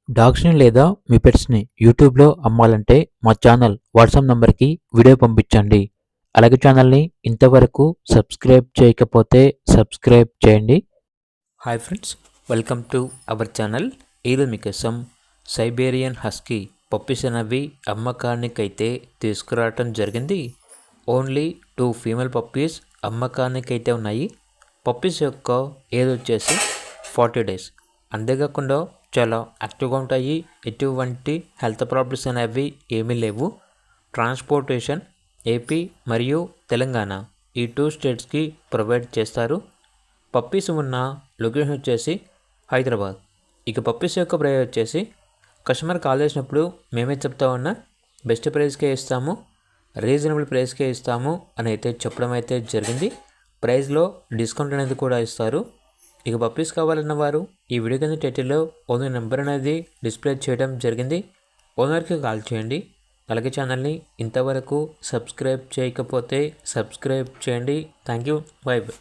డాగ్స్‌ని లేదా మీ పెట్స్‌ని యూట్యూబ్‌లో అమ్మాలంటే మా ఛానల్ వాట్సాప్ నంబర్‌కి వీడియో పంపించండి. అలాగే ఛానల్‌ని ఇంతవరకు సబ్స్క్రైబ్ చేయకపోతే సబ్స్క్రైబ్ చేయండి. Hi friends, welcome to our channel. ఈరోజు మీకోసం సైబేరియన్ హస్కీ పప్పీస్ అనేవి అమ్మకానికైతే తీసుకురావటం జరిగింది. ఓన్లీ 2 ఫీమేల్ పప్పీస్ అమ్మకానికైతే ఉన్నాయి. పప్పీస్ యొక్క ఏజ్ వచ్చేసి 40 డేస్. అంతేకాకుండా చాలా యాక్టివ్గా ఉంటాయి. ఎటువంటి హెల్త్ ప్రాబ్లమ్స్ అనేవి ఏమీ లేవు. ట్రాన్స్పోర్టేషన్ ఏపీ మరియు తెలంగాణ ఈ 2 స్టేట్స్కి ప్రొవైడ్ చేస్తారు. పప్పీస్ ఉన్న లొకేషన్ వచ్చేసి హైదరాబాద్. ఇక పప్పీస్ యొక్క ప్రైస్ వచ్చేసి కస్టమర్ కాల్ చేసినప్పుడు మేమే చెప్తా ఉన్నా బెస్ట్ ప్రైస్కే ఇస్తాము, రీజనబుల్ ప్రైస్కే ఇస్తాము అని అయితే చెప్పడం అయితే జరిగింది. ప్రైస్లో డిస్కౌంట్ అనేది కూడా ఇస్తారు. ఇక పప్పీస్ కావాలన్న వారు ఈ వీడియో కింద టైటిల్లో ఓనర్ నెంబర్ అనేది డిస్ప్లే చేయడం జరిగింది. ఓనర్కి కాల్ చేయండి. అలాగే ఛానల్ని ఇంతవరకు సబ్స్క్రైబ్ చేయకపోతే సబ్స్క్రైబ్ చేయండి. Thank you. By by.